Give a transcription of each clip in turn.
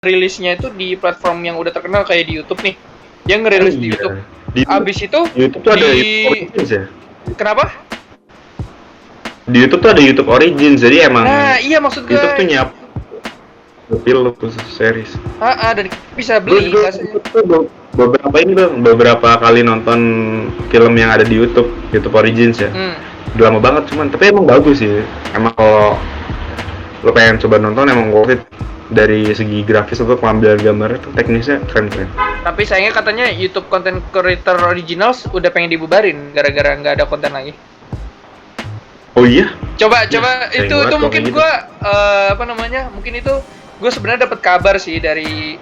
rilisnya itu di platform yang udah terkenal kayak di YouTube nih. Dia ngerilis di YouTube. Abis itu YouTube tuh ada YouTube Origins ya? Kenapa? Di YouTube tuh ada YouTube Origins, jadi emang iya maksud gue YouTube tuh film khusus series. dan bisa beli. Beberapa kali nonton film yang ada di YouTube Origins ya. Udah lama banget tapi emang bagus sih. Emang kalau lo pengen coba nonton emang worth it dari segi grafis untuk pengambilan gambar itu teknisnya keren. Tapi sayangnya katanya YouTube Content Creator Originals udah pengen dibubarin gara-gara nggak ada konten lagi. Oh iya? Coba itu mungkin gitu. Gue mungkin itu gue sebenarnya dapat kabar sih dari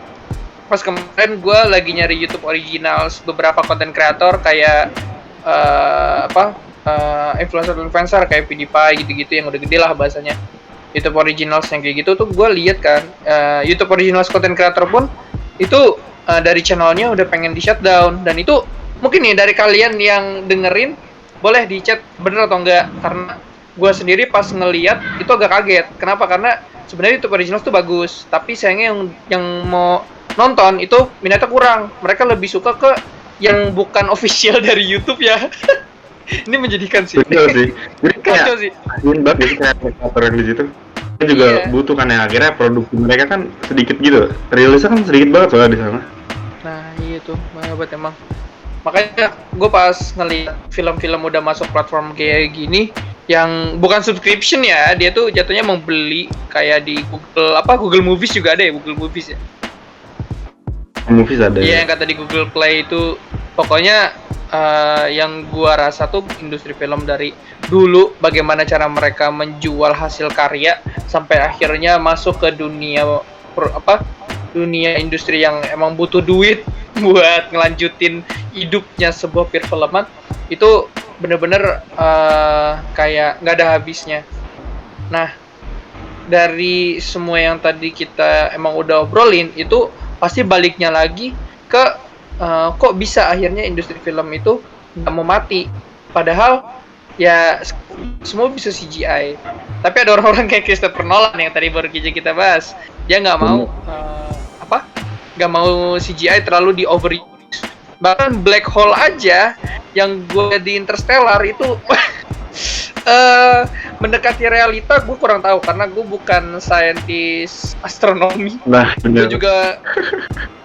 pas kemarin gue lagi nyari YouTube Originals beberapa konten kreator kayak influencer kayak PewDiePie gitu-gitu yang udah gede lah bahasanya. YouTube Originals yang kayak gitu tuh gue lihat kan YouTube Originals content creator pun itu dari channelnya udah pengen di shutdown, dan itu mungkin nih dari kalian yang dengerin boleh di chat bener atau enggak, karena gue sendiri pas ngeliat itu agak kaget. Kenapa? Karena sebenarnya YouTube Originals tuh bagus, tapi sayangnya yang mau nonton itu minatnya kurang. Mereka lebih suka ke yang bukan official dari YouTube ya. Ini menjadikan sih. Betul sih. Jadi kacau sih. Banget kayak kreator yang di situ. Kan juga butuh kan ya, akhirnya produksi mereka kan sedikit gitu. Rilisnya kan sedikit banget soalnya di sana. Nah, iya tuh, banget emang. Makanya gue pas ngeliat film-film udah masuk platform kayak gini yang bukan subscription ya, dia tuh jatuhnya mau beli kayak di Google Movies juga ada ya, Google Movies ya. Movies ada. Iya, yang kata di Google Play itu pokoknya yang gua rasa tuh industri film dari dulu bagaimana cara mereka menjual hasil karya sampai akhirnya masuk ke dunia dunia industri yang emang butuh duit buat ngelanjutin hidupnya sebuah perfilman, itu bener-bener kayak nggak ada habisnya. Nah, dari semua yang tadi kita emang udah obrolin itu pasti baliknya lagi ke kok bisa akhirnya industri film itu nggak mau mati, padahal ya semua bisa CGI. Tapi ada orang-orang kayak Christopher Nolan yang tadi baru kita bahas, dia nggak mau nggak mau CGI terlalu di overuse. Bahkan Black Hole aja yang gue di Interstellar itu mendekati realita, gue kurang tahu karena gue bukan saintis astronomi. Nah, gue juga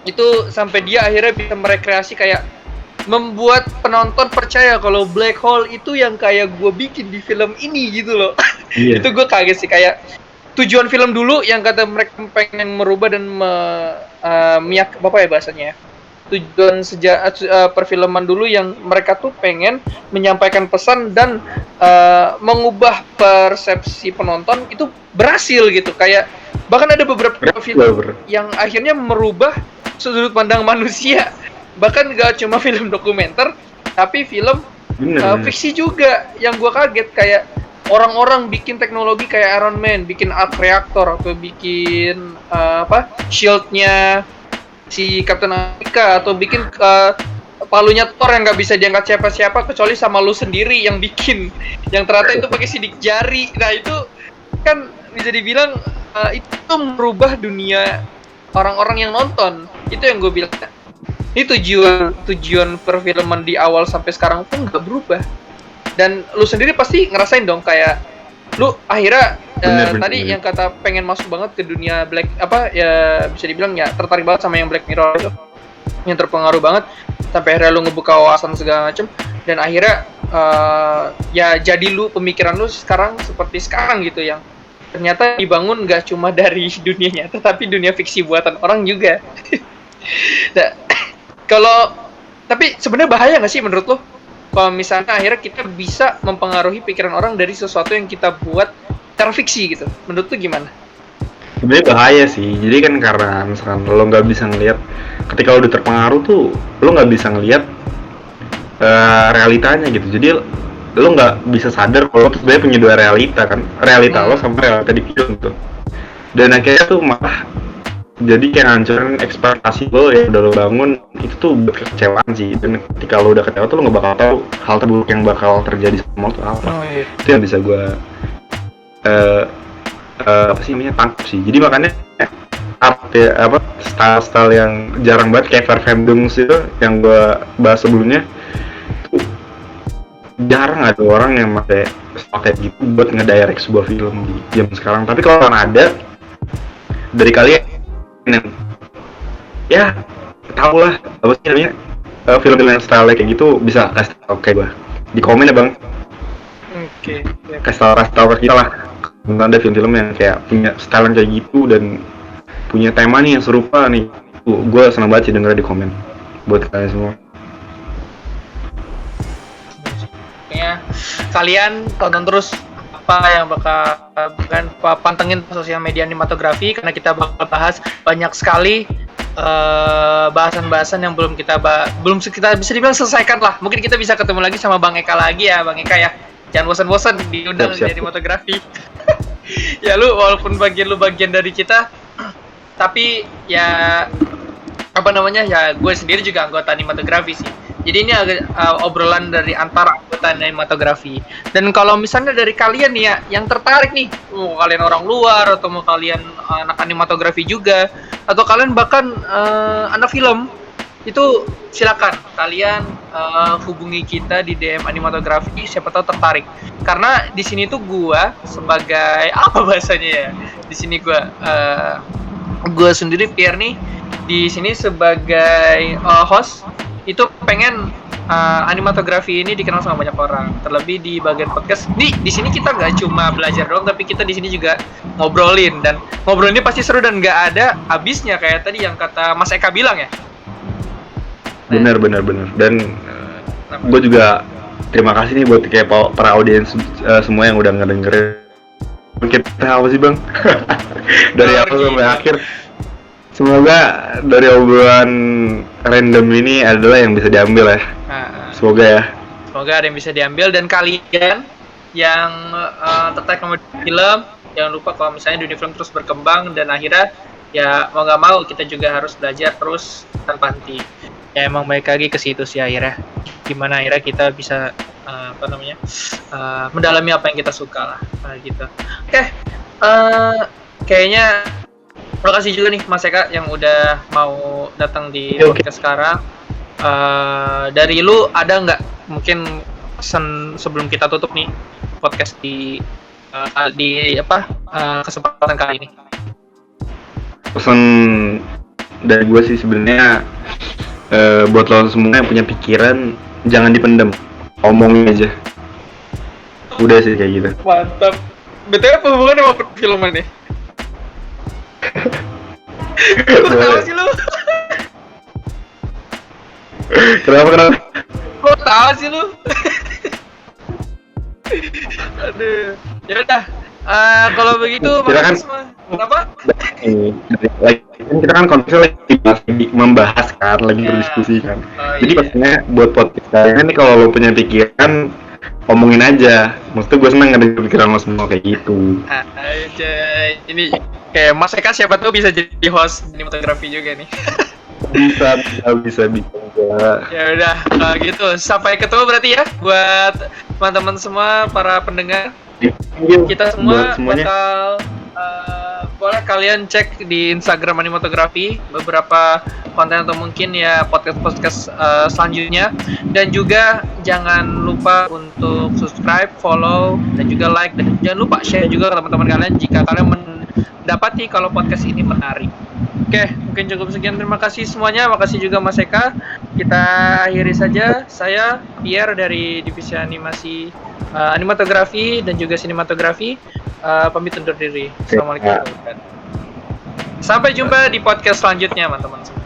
itu sampai dia akhirnya bisa merekreasi kayak membuat penonton percaya kalau black hole itu yang kayak gue bikin di film ini gitu loh. Yeah. Itu gue kaget sih, kayak tujuan film dulu yang kata mereka pengen merubah dan bahasanya tujuan perfilman dulu yang mereka tuh pengen menyampaikan pesan dan mengubah persepsi penonton itu berhasil gitu. Kayak bahkan ada beberapa film yang akhirnya merubah sudut pandang manusia, bahkan gak cuma film dokumenter tapi film fiksi juga. Yang gue kaget kayak orang-orang bikin teknologi kayak Iron Man, bikin arc reactor atau bikin shieldnya si Captain America, atau bikin palunya Thor yang nggak bisa diangkat siapa-siapa kecuali sama lu sendiri yang bikin, yang ternyata itu pakai sidik jari. Nah itu kan bisa dibilang itu merubah dunia orang-orang yang nonton. Itu yang gue bilang, ini tujuan perfilman di awal sampai sekarang pun nggak berubah. Dan lu sendiri pasti ngerasain dong kayak lu akhirnya tadi yang kata pengen masuk banget ke dunia bisa dibilang ya tertarik banget sama yang Black Mirror itu, yang terpengaruh banget sampai akhirnya lu ngebuka wawasan segala macem, dan akhirnya ya jadi lu pemikiran lu sekarang seperti sekarang gitu, yang ternyata dibangun gak cuma dari dunia nyata tapi dunia fiksi buatan orang juga. Nah, tapi sebenarnya bahaya nggak sih menurut lo kalau misalnya akhirnya kita bisa mempengaruhi pikiran orang dari sesuatu yang kita buat secara fiksi gitu? Menurut lo gimana? Sebenarnya bahaya sih. Jadi kan karena misalkan lo nggak bisa ngelihat, ketika lo udah terpengaruh tuh lo nggak bisa ngelihat realitanya gitu. Jadi lo nggak bisa sadar kalau tuh sebenarnya punya dua realita lo sama realita di film tuh. Dan akhirnya tuh malah jadi kayak ngancurin ekspektasi lo yang udah lo bangun. Itu tuh kekecewaan sih. Dan ketika lo udah kecewa tuh lo nggak bakal tahu hal terburuk yang bakal terjadi sama lo tuh apa. Itu yang bisa gue tangkap sih, tangkap sih. Jadi makanya art ya, apa style yang jarang banget kayak Verfemdungs itu yang gua bahas sebelumnya. Jarang ada orang yang pakai gitu buat ngedirect sebuah film di zaman sekarang. Tapi kalau ada dari kalian yang ya tau lah apa sih namanya film-film yang style kayak gitu bisa kasih tau kayak gua di komen ya bang. Oke. Kasih tau ke kita lah tentang ada film-film yang kayak punya style yang kayak gitu dan punya tema nih yang serupa nih. Gue senang banget sih denger di komen buat kalian semua. Ya, kalian tonton terus apa yang bakal pantengin sosial media animatografi karena kita bakal bahas banyak sekali bahasan-bahasan yang belum kita bisa dibilang selesaikan lah. Mungkin kita bisa ketemu lagi sama Bang Eka lagi ya, Bang Eka ya. Jangan bosan-bosan diundang di animatografi. Ya lu walaupun bagian dari kita, tapi ya apa namanya ya gue sendiri juga anggota animatografi sih. Jadi ini agak obrolan dari antara anggota animatografi. Dan kalau misalnya dari kalian nih ya yang tertarik nih, mau kalian orang luar atau mau kalian anak animatografi juga atau kalian bahkan anak film, itu silakan kalian hubungi kita di DM animatografi, siapa tahu tertarik. Karena di sini tuh gua sebagai apa bahasanya ya? Di sini gua sendiri Pierre nih di sini sebagai host itu pengen animatografi ini dikenal sama banyak orang. Terlebih di bagian podcast. Di sini kita nggak cuma belajar doang, tapi kita di sini juga ngobrolin dan ngobrolnya pasti seru dan nggak ada habisnya kayak tadi yang kata Mas Eka bilang ya. Benar. Dan gue juga terima kasih nih buat kayak para audiens semua yang udah ngedengerin. Kita apa sih bang? Dari awal sampai akhir. Semoga dari obrolan random ini adalah yang bisa diambil ya. Semoga ya. Semoga ada yang bisa diambil dan kalian yang tertarik sama film, jangan lupa kalau misalnya dunia film terus berkembang dan akhirnya ya mau nggak mau kita juga harus belajar terus tanpa henti. Ya emang baik lagi ke situ sih akhirnya. Gimana akhirnya kita bisa mendalami apa yang kita suka lah gitu. Oke. Kayaknya terima kasih juga nih Mas Eka yang udah mau datang di podcast sekarang. Dari lu ada nggak mungkin pesan sebelum kita tutup nih podcast di kesempatan kali ini? Pesan dari gue sih sebenarnya buat lo semua yang punya pikiran jangan dipendam, omongin aja. Udah sih kayak gitu. Mantap. Betul apa hubungannya sama perfilman nih? Ketawa sih lu. Kenapa? Kok tahu sih lu? Aduh. Ya udah. Kalau begitu kan, kenapa? Kita kan konteksnya lagi membahas kan, lagi berdiskusi kan. Jadi pastinya buat podcast kalian nih kalau lo punya pikiran omongin aja. Maksudnya gue seneng ada pikiran lo semua kayak gitu. Ini kayak Mas Eka siapa tuh bisa jadi host animatografi juga nih. bisa. Ya udah gitu. Sampai ketemu berarti ya buat teman-teman semua para pendengar. Kita semua bakal boleh kalian cek di Instagram animatografi beberapa konten atau mungkin ya podcast selanjutnya, dan juga jangan lupa untuk subscribe, follow, dan juga like, dan jangan lupa share juga ke teman-teman kalian jika kalian mendapati kalau podcast ini menarik. Oke, mungkin cukup sekian. Terima kasih semuanya. Makasih juga Mas Eka. Kita akhiri saja. Saya Pierre dari divisi animasi animatografi dan juga sinematografi pamit undur diri. Assalamualaikum warahmatullahi wabarakatuh. Sampai jumpa di podcast selanjutnya, teman-teman semua.